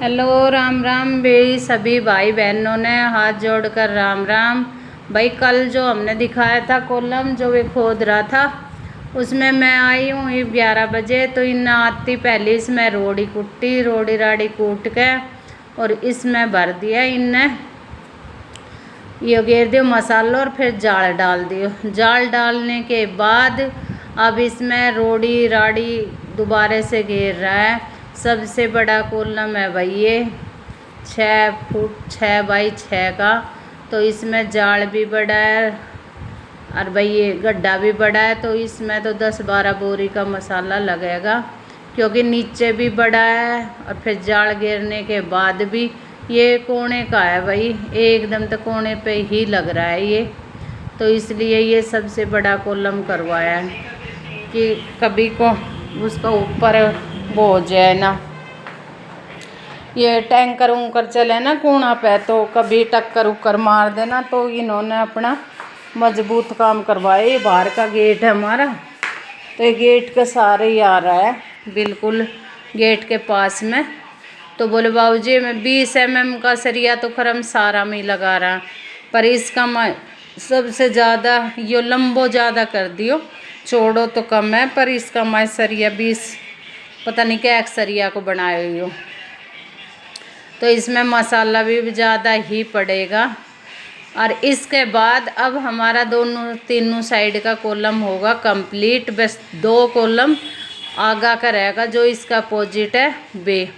Hello Ram Ram मेरी सभी भाई बहनों ने हाथ जोड़कर राम राम। भाई कल जो हमने दिखाया था कॉलम जो वे खोद रहा था उसमें मैं आई हूँ 11 बजे। तो इन आती पहले इसमें रोड़ी कुट्टी रोड़ी राड़ी कूट के और इसमें भर दिया इनने ये घेर दियो मसाला और फिर जाल डाल दियो। जाल डालने के बाद अब इसमें रोड़ी राड़ी दोबारे से घेर रहा है। सबसे बड़ा कॉलम है भाई ये 6 फुट 6 बाई 6 का। तो इसमें जाल भी बड़ा है और भाई ये गड्ढा भी बड़ा है। तो इसमें तो 10-12 बोरी का मसाला लगेगा क्योंकि नीचे भी बड़ा है और फिर जाल घेरने के बाद भी ये कोने का है भाई, एकदम तो कोने पे ही लग रहा है ये। तो इसलिए ये सबसे बड़ा कॉलम करवाया है कि कभी को उसका ऊपर वो हो जाए ना, ये टैंकर उंकर चले ना कूड़ा पे तो कभी टक्कर उक्कर मार देना। तो इन्होंने अपना मजबूत काम करवाया। ये बाहर का गेट है हमारा, तो ये गेट के सारे ही आ रहा है बिल्कुल गेट के पास में। तो बोले बाबूजी मैं 20 mm का सरिया तो खरम सारा में लगा रहा, पर इसका मैं सबसे ज़्यादा यो लंबो ज़्यादा कर दियो, चौड़ो तो कम है पर इसका मैं सरिया 20 पता नहीं क्या सरिया को बनाए हुई हो। तो इसमें मसाला भी ज़्यादा ही पड़ेगा। और इसके बाद अब हमारा दोनों तीनों साइड का कॉलम होगा कंप्लीट। बस 2 कॉलम आगा का रहेगा जो इसका अपोजिट है बे।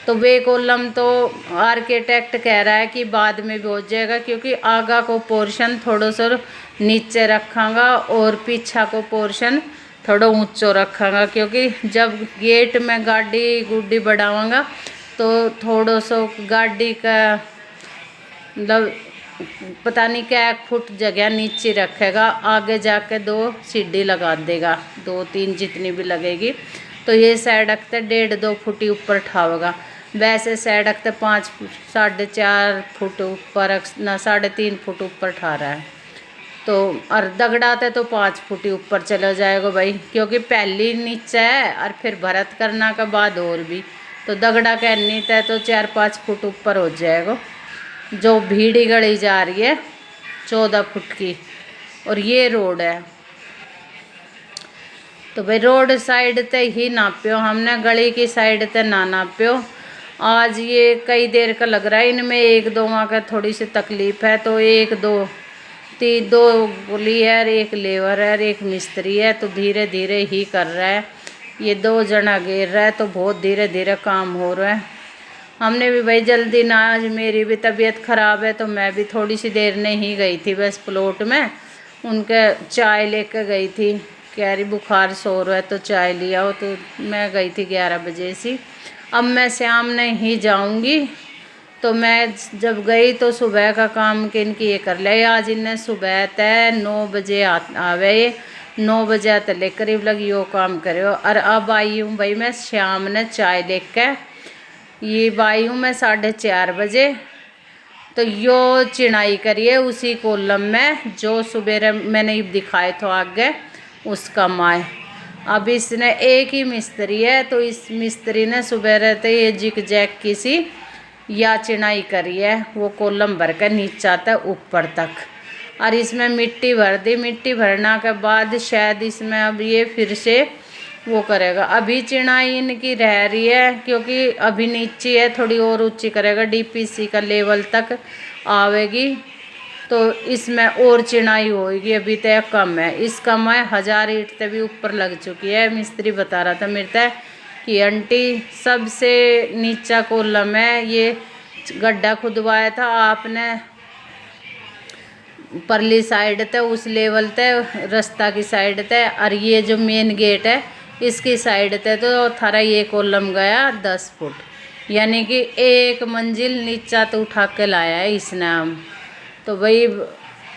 तो वे कॉलम तो आर्किटेक्ट कह रहा है कि बाद में भी हो जाएगा क्योंकि आगा को पोर्शन थोड़ा सा नीचे रखांगा और पीछा को पोर्शन थोड़ा ऊंचो रखांगा क्योंकि जब गेट में गाड़ी गुड्डी बढ़ावांगा तो थोड़ा सा गाड़ी का मतलब पता नहीं क्या 1 फुट जगह नीचे रखेगा, आगे जाके 2 सीढ़ी लगा देगा, 2-3 जितनी भी लगेगी। तो ये साइड रखते 1.5-2 फुट ही ऊपर ठावेगा। वैसे साइड रखते 5 4.5 फुट ऊपर ना 3.5 फुट ऊपर ठा रहा है। तो और दगड़ाते तो 5 फुट ही ऊपर चला जाएगा भाई क्योंकि पहली नीचे है और फिर भरत करना के बाद और भी तो दगड़ा का नीचे है तो 4-5 फुट ऊपर हो जाएगा। जो भीड़ी गड़ी जा रही है 14 फुट की और ये रोड है। तो भाई रोड साइड ते ही नाप्यो हमने, गली की साइड ते ना नाप्यो। आज ये कई देर का लग रहा है, इनमें 1-2 का थोड़ी सी तकलीफ है। तो 1-2 गोली है, 1 लेबर है, 1 मिस्त्री है। तो धीरे धीरे ही कर रहा है, ये 2 जना घेर रहा है तो बहुत धीरे धीरे काम हो रहा है। हमने भी भाई जल्दी ना, आज मेरी भी तबीयत ख़राब है तो मैं भी थोड़ी सी देर ने ही गई थी बस प्लॉट में, उनके चाय लेकर गई थी। कह रही बुखार सो रहा है तो चाय लिया हो, तो मैं गई थी 11 बजे से। अब मैं शाम में ही जाऊंगी। तो मैं जब गई तो सुबह का काम किन की ये कर लिया। आज इन्हें सुबह तय 9 बजे आवे, 9 बजे तले करीब लगी वो काम करे। और अब आई हूँ भाई मैं शाम ने चाय लेकर, ये आई हूँ मैं 4:30 बजे। तो यो चिनाई करिए उसी कॉलम में जो सुबह मैंने दिखाए तो आगे उसका माए। अब इसने एक ही मिस्त्री है तो इस मिस्त्री ने सुबह रहते ये जिक जैक की सी या चिनाई करी है, वो कॉलम भर कर नीचे आता है ऊपर तक। और इसमें मिट्टी भर दी, मिट्टी भरना के बाद शायद इसमें अब ये फिर से वो करेगा। अभी चिनाई इनकी रह रही है क्योंकि अभी नीचे है, थोड़ी और ऊंची करेगा, डीपीसी का लेवल तक आवेगी तो इसमें और चिनाई होगी। अभी तक कम है, इसका मैं 1000 ईंट से भी ऊपर लग चुकी है। मिस्त्री बता रहा था मेरे तक कि आंटी सबसे नीचा कॉलम है, ये गड्ढा खुदवाया था आपने परली साइड ते उस लेवल ते रास्ता की साइड ते, और ये जो मेन गेट है इसकी साइड ते तो थारा ये कॉलम गया 10 फुट, यानी कि 1 मंजिल नीचा तो उठा के लाया है इसने हम। तो भाई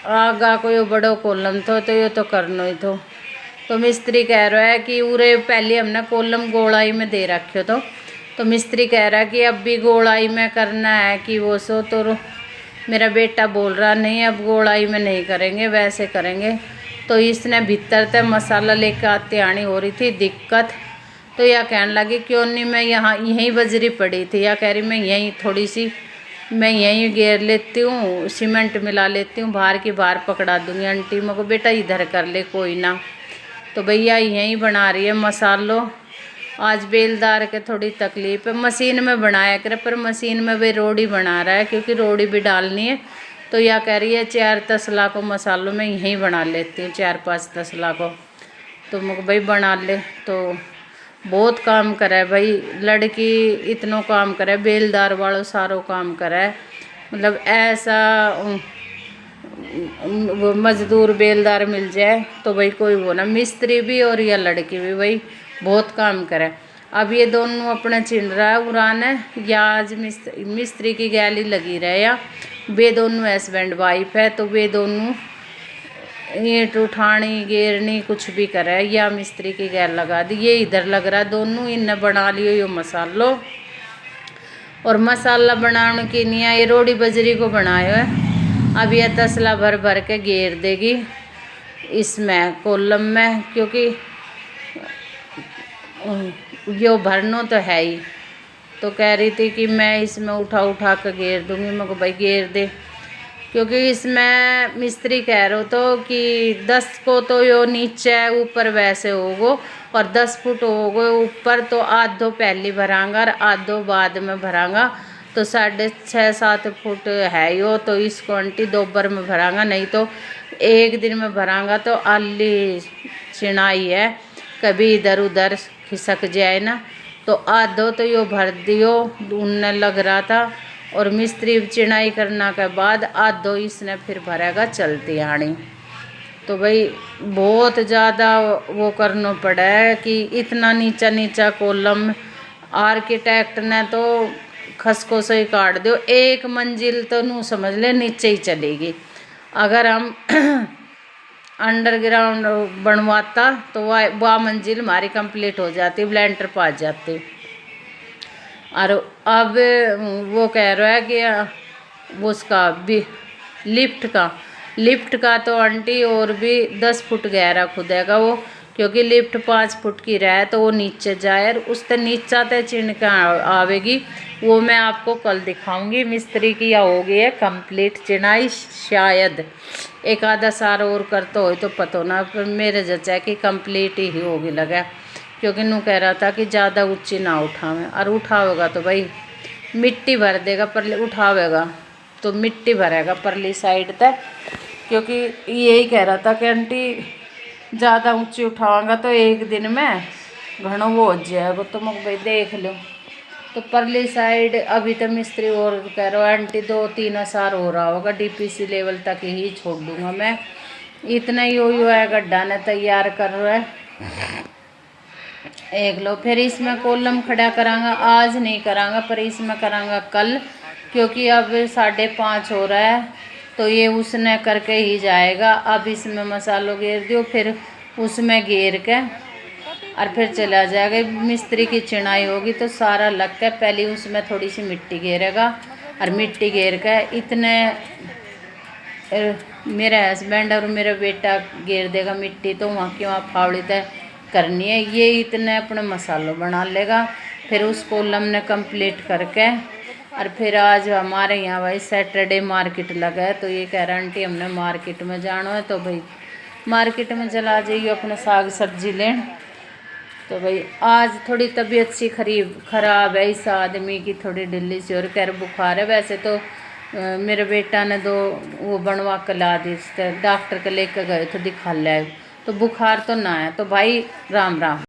आगा कोई बड़ो कॉलम थो तो ये तो करना ही थो। तो मिस्त्री कह रहा है कि उरे पहले हमने कॉलम गोलाई में दे रखे तो मिस्त्री कह रहा है कि अब भी गोलाई में करना है कि वो सो। तो मेरा बेटा बोल रहा नहीं अब गोलाई में नहीं करेंगे वैसे करेंगे। तो इसने भीतर तक मसाला लेकर आते आनी हो रही थी दिक्कत। तो यह कहने लगी क्यों नहीं, मैं यहाँ यहीं बजरी पड़ी थी, या कह रही मैं यहीं थोड़ी सी मैं यहीं घेर लेती हूँ, सीमेंट मिला लेती हूँ, बाहर की बाहर पकड़ा दूँगी। आंटी मेरे को बेटा इधर कर ले कोई ना। तो भैया यहीं बना रही है मसालो। आज बेलदार के थोड़ी तकलीफ है, मशीन में बनाया करे, पर मशीन में भी रोड़ी बना रहा है क्योंकि रोड़ी भी डालनी है। तो यह कह रही है 4 तसला को मसालों में यहीं बना लेती हूँ, 4-5 तसला को। तो मुझे भाई बना ले। तो बहुत काम करे भाई, लड़की इतनो काम करे, बेलदार वालों सारो काम करे। मतलब ऐसा वो मजदूर बेलदार मिल जाए तो भाई कोई वो ना, मिस्त्री भी और यह लड़की भी भाई बहुत काम करे। अब ये दोनों अपने चिन रहा है उड़ान है, या आज मिस्त्री की गैली लगी रहे, या वे दोनों हस्बैंड वाइफ है। तो वे दोनों ईंट उठानी गेरनी कुछ भी करे, या मिस्त्री की गैल लगा दी। ये इधर लग रहा दोनों इनने बना लियो यो मसालो। और मसाला बनाने की नहीं है, ये रोड़ी बजरी को बनायो है। अब यह तसला भर भर के घेर देगी इसमें कोलम में, क्योंकि यो भरनो तो है ही। तो कह रही थी कि मैं इसमें उठा उठा कर घेर दूंगी। मैं को भाई घेर दे, क्योंकि इसमें मिस्त्री कह रहे हो तो कि 10 को तो यो नीचे ऊपर वैसे होगो, और 10 फुट होगो ऊपर, तो आधो पहली भरांगा और आधो बाद में भरांगा। तो 6.5-7 फुट है यो। तो इसको आंटी दोपहर में भरांगा, नहीं तो एक दिन में भरांगा। तो आली चिनाई है, कभी इधर उधर खिसक जाए ना। तो आधो तो यो भर दियो, उनने लग रहा था। और मिस्त्री चिनाई करना के बाद आधो इसने फिर भरेगा चलती आनी। तो भाई बहुत ज़्यादा वो करना पड़ा है कि इतना नीचा नीचा कोलम आर्किटेक्ट ने तो खसको से ही काट दो। एक मंजिल तो नू समझ ले नीचे ही चलेगी। अगर हम अंडरग्राउंड बनवाता तो वह मंजिल हमारी कंप्लीट हो जाती, ब्लेंटर पास जाती। और अब वो कह रहा है कि उसका भी लिफ्ट का तो आंटी और भी 10 फुट गहरा खुदेगा वो, क्योंकि लिफ्ट 5 फुट की रहे तो वो नीचे जाए, और उससे नीचा तय चिनका आवेगी। वो मैं आपको कल दिखाऊंगी। मिस्त्री की हो गई है कंप्लीट चिनाई, शायद एक आधा सार और करते हो तो पता ना, पर मेरे जचा कि कंप्लीट ही होगी लगा, क्योंकि नू कह रहा था कि ज़्यादा ऊंची ना उठावें। और उठावेगा तो भाई मिट्टी भर देगा, परली उठावेगा तो मिट्टी भरेगा परली साइड तक। क्योंकि यही कह रहा था कि आंटी ज़्यादा ऊंची उठाऊंगा तो एक दिन में घणो वो हो जाएगा। तो मैं भाई देख लो। तो परली साइड अभी तो मिस्त्री और कह रहा है आंटी 2-3 असार हो रहा होगा, डीपीसी लेवल तक ही छोड़ दूंगा मैं। इतना ही हो है गड्ढा ने तैयार कर रहा है। एक लो फिर इसमें कोलम खड़ा करांगा, आज नहीं करांगा पर इसमें करांगा कल, क्योंकि अब 5:30 हो रहा है। तो ये उसने करके ही जाएगा। अब इसमें मसालों घेर दियो, फिर उसमें घेर के और फिर चला जाएगा। मिस्त्री की चिनाई होगी तो सारा लग के पहले उसमें थोड़ी सी मिट्टी घेरेगा, और मिट्टी घेर के इतने मेरा हस्बैंड और मेरा बेटा घेर देगा मिट्टी। तो वहाँ की वहाँ फावड़ी तय करनी है। ये इतने अपने मसालों बना लेगा, फिर उस कोलम ने कंप्लीट करके। और फिर आज हमारे यहाँ भाई सैटरडे मार्केट लगा है। तो ये कह रहा आंटी हमने मार्केट में जाना है, तो भाई मार्केट में चला जाइए अपने साग सब्जी लें। तो भाई आज थोड़ी तबीयत सी खराब है इस आदमी की, थोड़ी ढिल्ली सी और कह बुखार है। वैसे तो मेरे बेटा ने 2 वो बनवा कर ला दी, डॉक्टर के लेकर गए तो दिखा लाए, तो बुखार तो ना है। तो भाई राम राम।